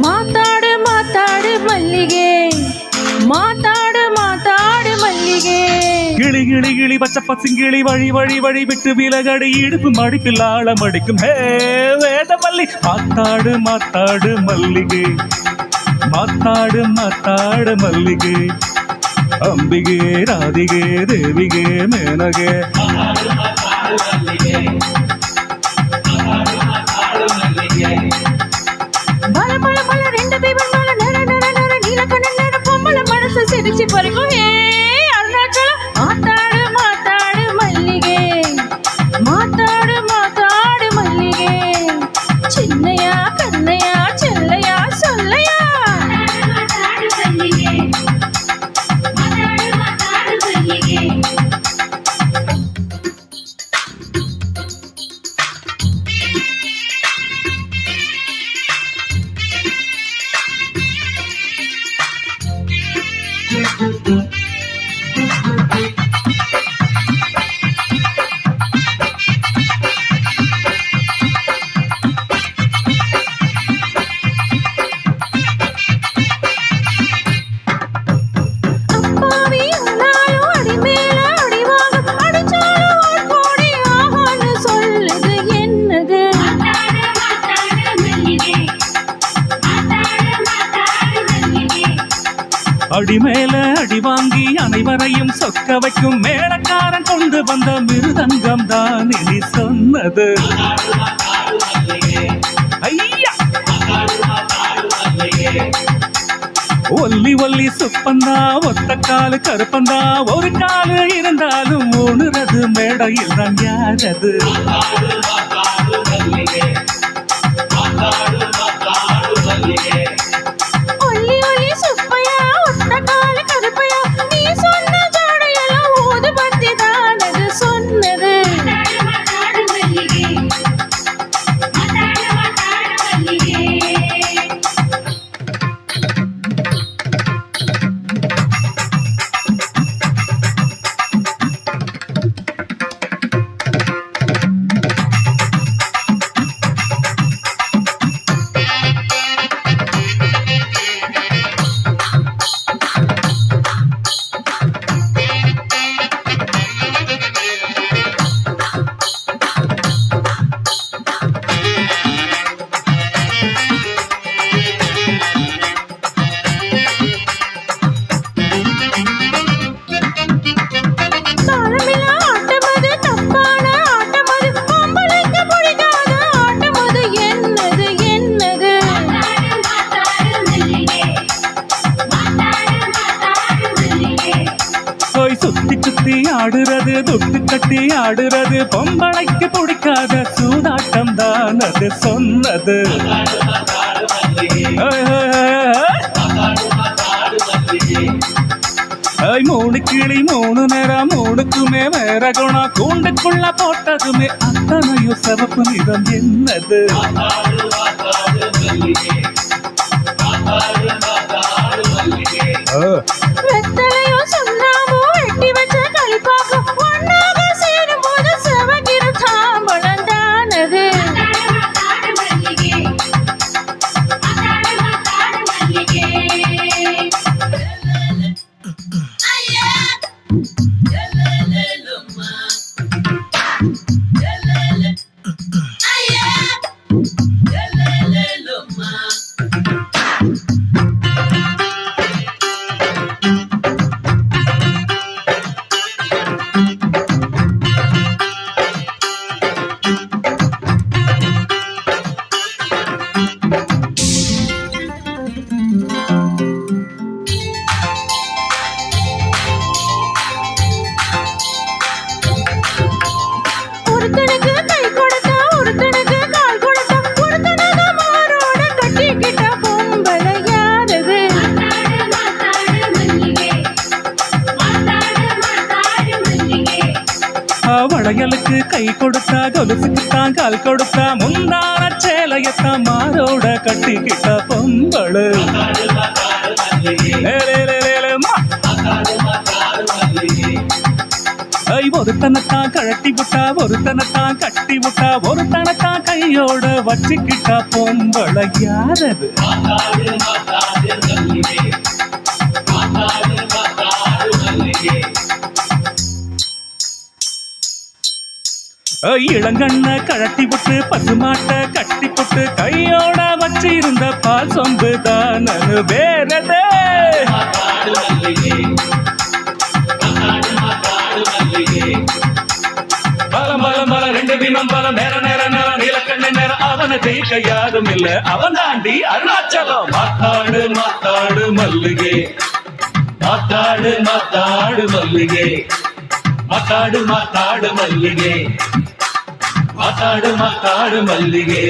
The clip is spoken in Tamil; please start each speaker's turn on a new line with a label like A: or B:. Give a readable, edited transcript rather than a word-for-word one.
A: ಮಾತಾಡು ಮಾತಾಡು ಮಲ್ಲಿಗೆ ಮಾತಾಡು ಮಾತಾಡು ಮಲ್ಲಿಗೆ
B: கிளி கிளி கிளி பச்சை பசுங்கிளி வழி வழி வழி விட்டு விலகடி இடுப்பு மடிப்பில் ஆழம் அடிக்கும் ஹே வேதமல்லி மாத்தாடு மாத்தாடு மல்லிகை மாத்தாடு மாத்தாடு மல்லிகை அம்பிகே ராதிகே தேவிகே மேனகே
A: பல பல பல ரெண்டு தீபம் மேல நர நர நர நீல கண்ண நர பொம்மல மனசு சிரிச்சு பறிக்கும் ஹே அருணாச்சலம் மாத்தாடு மாத்தாடு மல்லிகே மாத்தாடு மாத்தாடு மல்லிகே சின்னையா கண்ணையா செல்லையா சொல்லையா மாத்தாடு மல்லிகே மாத்தாடு மாத்தாடு மல்லிகே
B: அடி மேல அடி வாங்கி அனைவரையும் சொக்க வைக்கும் மேளக்காரன் கொண்டு வந்த மிருதங்கம் தான் இனி சொன்னது ஐயா ஒல்லி ஒல்லி சுப்பந்தா ஒத்த காலு கருப்பந்தா ஒரு காலு இருந்தாலும் உணுறது மேடையில் தான் யாரது
A: ஒல்லி ஒல்லி சுப்பையா ஒத்த காலு கருப்பையா நீ சொன்ன ஜாடையெல்லாம் ஊது பத்தி தான் அது சொன்னது
B: சுத்தி சுத்தி ஆடுறது தொட்டு கட்டி ஆடுறது பொம்பளைக்கு பிடிக்காத சூதாட்டம் தான் அது சொன்னது மூணு கிளி மூணு நேரம் மூணுக்குமே வேற குணம் கூண்டுக்குள்ள போட்டதுமே அத்தனையும் சிவப்பு நிறம் என்னது
A: வெத்தலையும் சுண்ணாமும் வெட்டி வச்ச களிப்பாக்கும் ஒன்னாக சேரும் போது செவகிற தாம்பழம் தானது
B: வளையலுக்கு கை கொடுத்தா கொலுசுக்குத்தான் கால் கொடுத்தா முந்தான சேலையத்தான் மாரோட கட்டிக்கிட்ட பொம்பளு ஒருத்தனைத்தான் கழட்டி விட்டா ஒருத்தனைத்தான் கட்டி விட்டா ஒருத்தனைத்தான் கையோட வச்சுக்கிட்டா பொம்பளை யாரது இளங்கண்ண கழட்டி விட்டு பசுமாட்ட கட்டி போட்டு கையோட வச்சிருந்த பால் சொம்பு தான் வேறதே பலம் பலம் பல ரெண்டு பீமம் பலம் நேர நேர நேர நீலக்கண்ண நேரம் அவனை ஜெயிக்க யாரும் இல்ல அவன் தாண்டி அருணாச்சலம் மாத்தாடு மாத்தாடு மல்லிகே மாத்தாடு மாத்தாடு மல்லிகே மாத்தாடு மாத்தாடு மல்லிகே மாத்தாடு மாத்தாடு மல்லிகே